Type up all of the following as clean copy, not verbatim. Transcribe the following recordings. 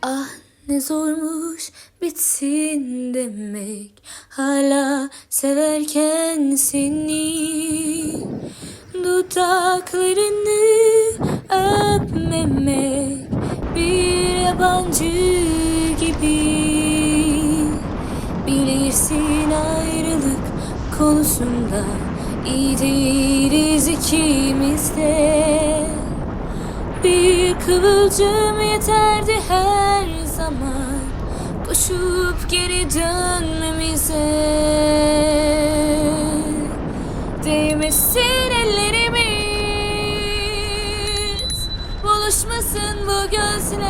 Ah ne zormuş bitsin demek, hala severken seni. Dudaklarını öpmemek bir yabancı gibi. Bilirsin ayrılık konusunda iyi değiliz ikimiz de. Bir kıvılcım yeterdi her zaman koşup geri dönmemize. Değmesin ellerimiz, buluşmasın bu gözler.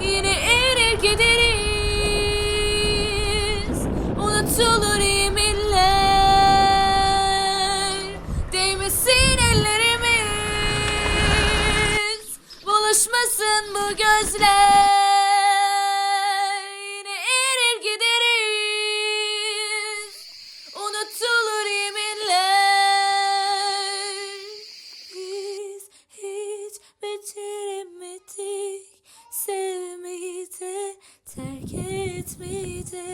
Yine erir gideriz, unutulur yeminler. Değmesin ellerimiz, buluşmasın bu gözler. Yine erir gideriz, unutulur yeminler. Biz hiç beceremedik sevmeyi de terk etmeyi de.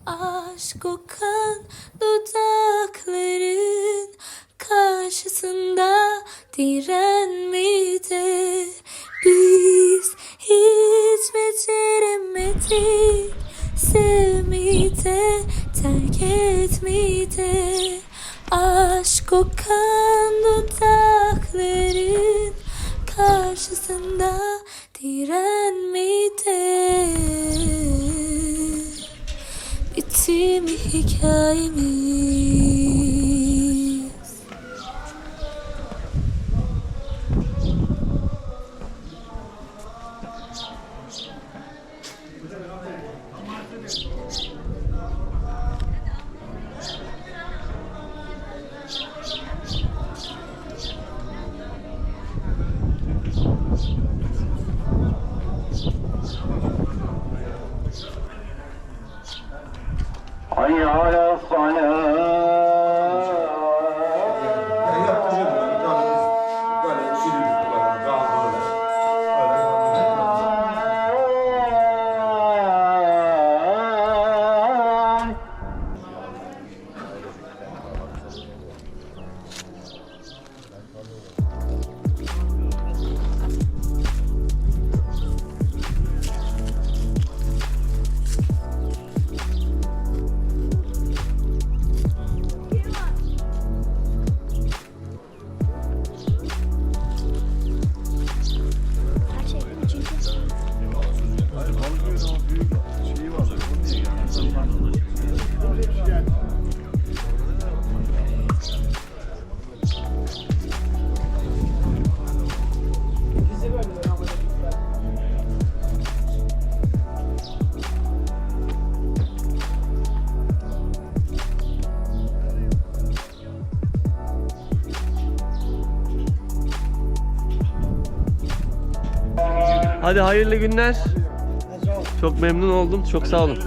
Aşk kokan dudakların karşısında direnmeyi de. Biz hiç beceremedik sevmeyi de terk etmeyi de. Aşk kokan dudakların karşısında direnmeyi de. Bitti mi hikayemiz? Hayy ala Hadi hayırlı günler. Çok memnun oldum. Çok sağ olun.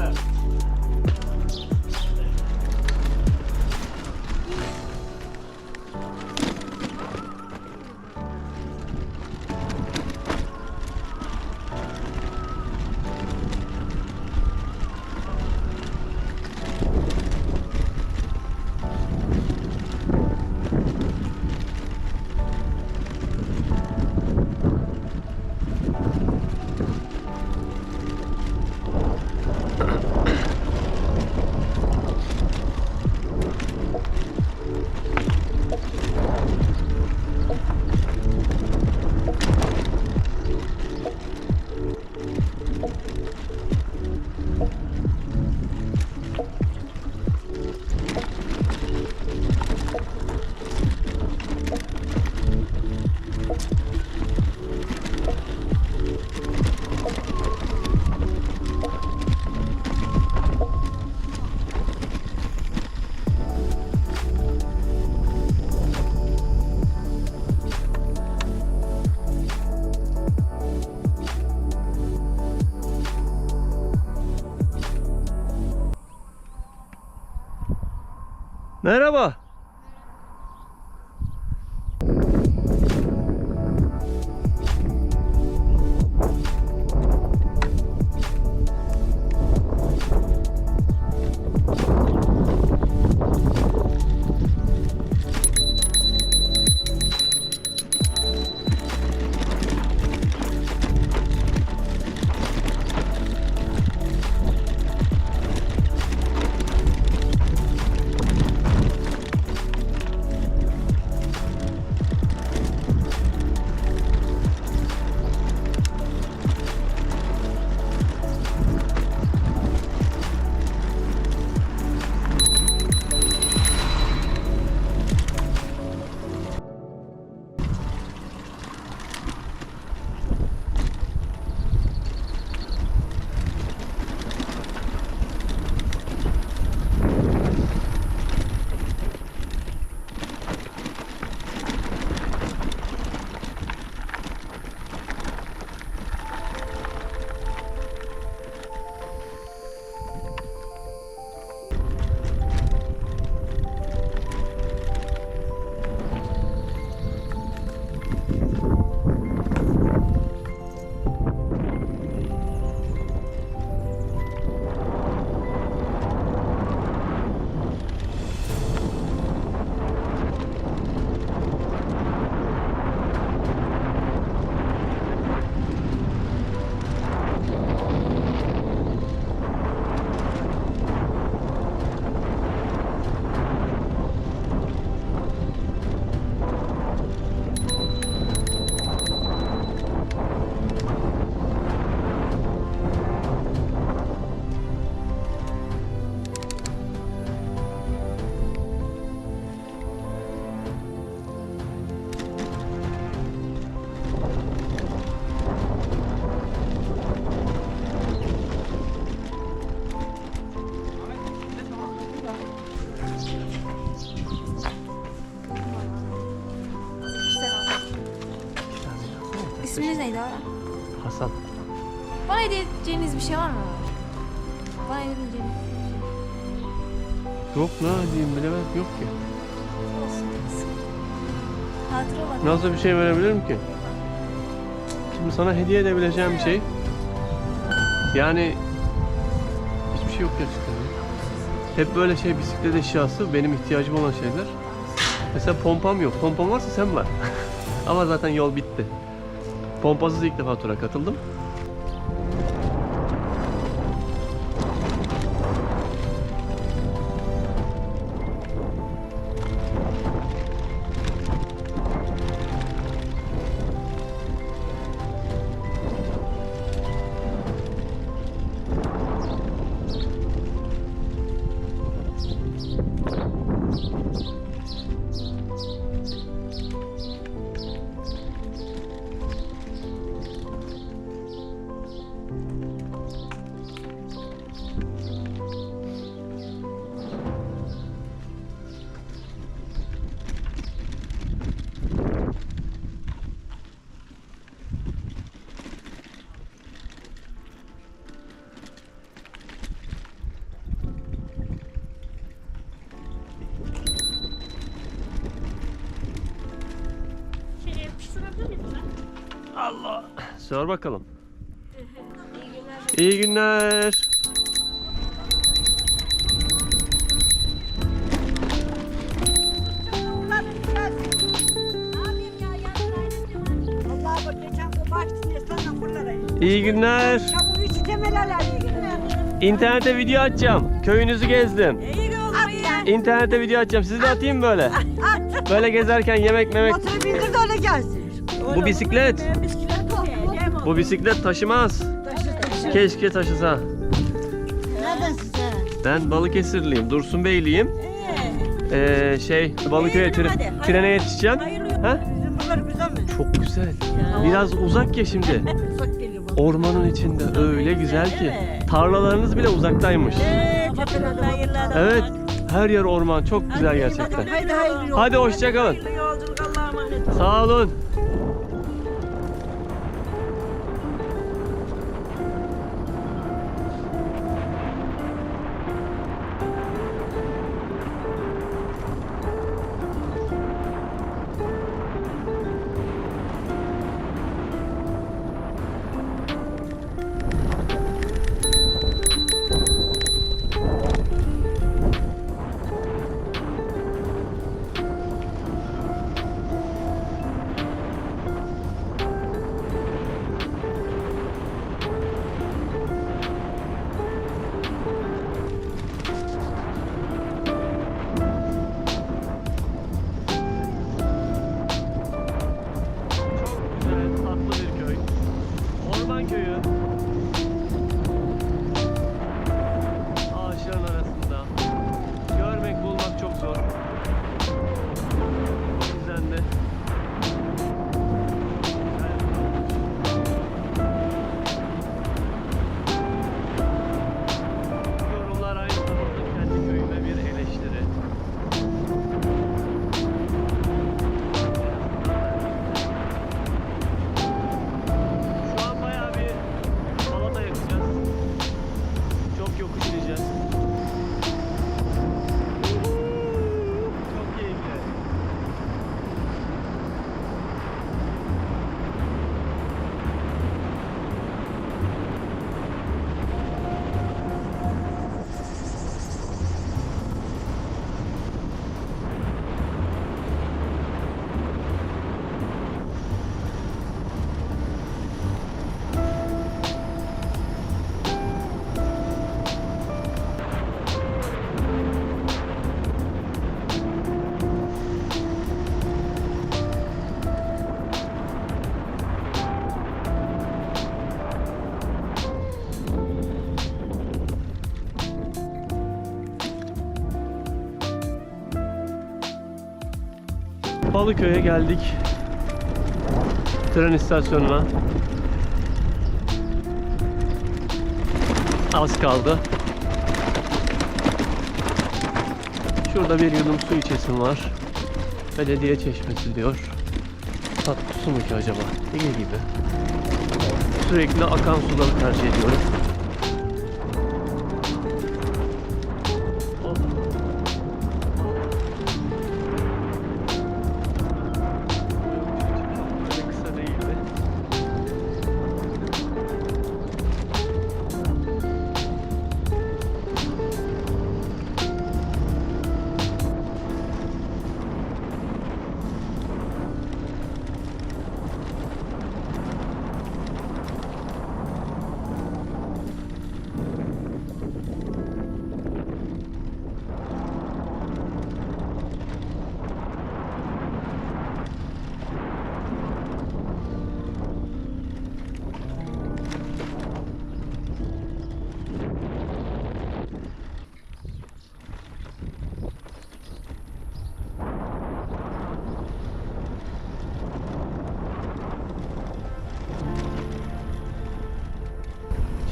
Merhaba. İsminiz neydi abi? Hasan. Bana hediye edeceğiniz bir şey var mı? Bana hediye edeceğiniz Yok ne diyeyim bilemem yok ki. hatıra olarak. Nasıl bir şey verebilirim ki? Şimdi sana hediye edebileceğim bir şey. Yani hiçbir şey yok gerçekten. Hep böyle şey bisiklet eşyası benim ihtiyacım olan şeyler. Mesela pompam yok. Pompam varsa sen var. Ama zaten yol bitti. Pompasız ilk defa tura katıldım. Allah. Sor bakalım. İyi günler. İyi günler. İnternete video atacağım. Köyünüzü gezdim. İnternete video atacağım. Sizi de atayım böyle. Böyle gezerken yemek memek. Motoru bindir de öyle gelsin. Bu bisiklet. Bu bisiklet taşımaz. Keşke taşısa. Neredesin sen? Ben Balıkesirliyim. Dursunbeyliyim. Balıköy'e trene yetişeceğim. Ha? Bizim buralar güzel mi? Çok güzel. Biraz uzak ya şimdi. Uzak geliyor bana. Ormanın içinde öyle güzel ki. Tarlalarınız bile uzaktaymış. Evet. Her yer orman. Çok güzel gerçekten. Haydi hayırlı yol. Hadi hoşça kalın. Hayırlı yolculuk, Allah'a emanet ol. Sağ olun. Güzel, tatlı bir köy. Orman köyü. Ağaçların arasında. Görmek, bulmak çok zor. O yüzden de yorumlar aynı zamanda kendi köyüme bir eleştiri. Şu an bayağı bir salata yapacağız. Çok yokuş ineceğiz. Çok keyifli. Balıköy'e geldik. Tren istasyonuna. Az kaldı. Şurada bir yudum su içesim var. Belediye çeşmesi diyor. Tatlı su mu ki acaba? Değil gibi. Sürekli akan suları tercih ediyorum. Böyle kısa değildi.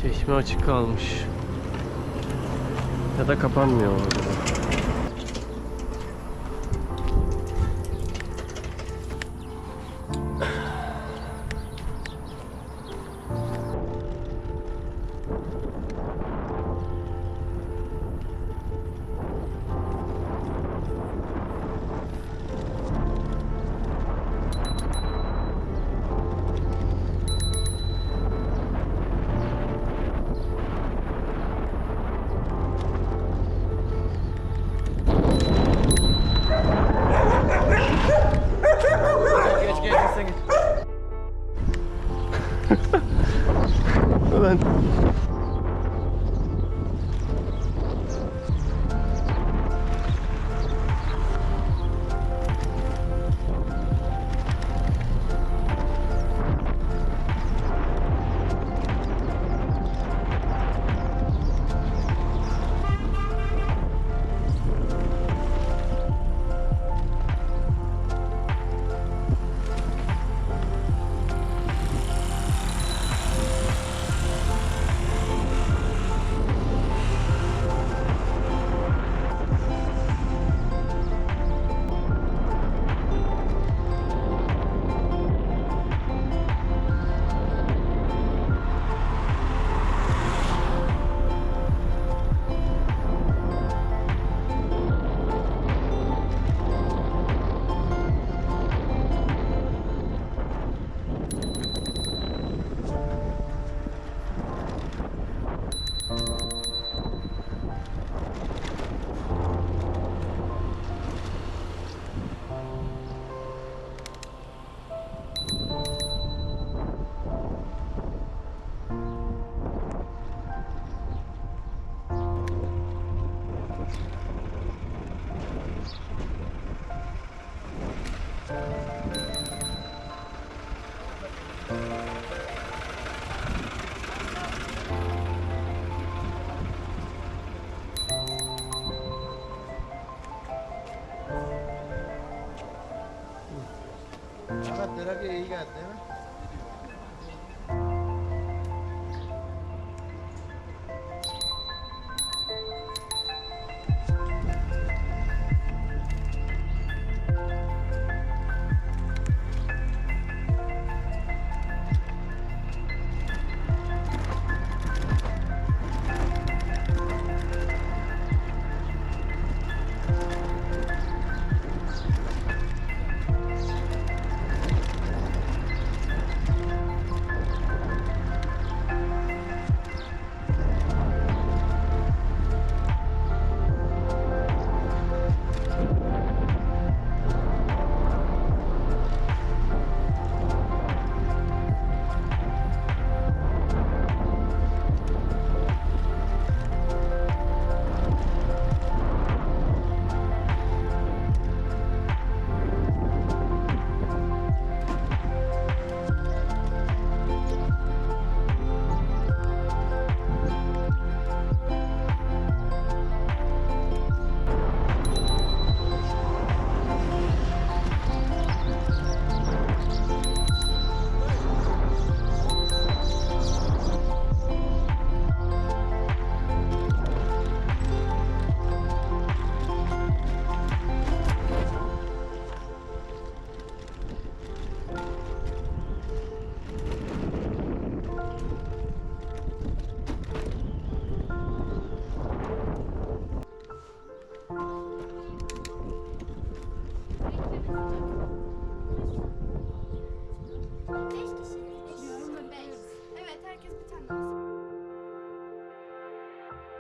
Çeşme açık kalmış. Ya da kapanmıyor orada. Ben Ahmet Terapi'ye iyi geldi.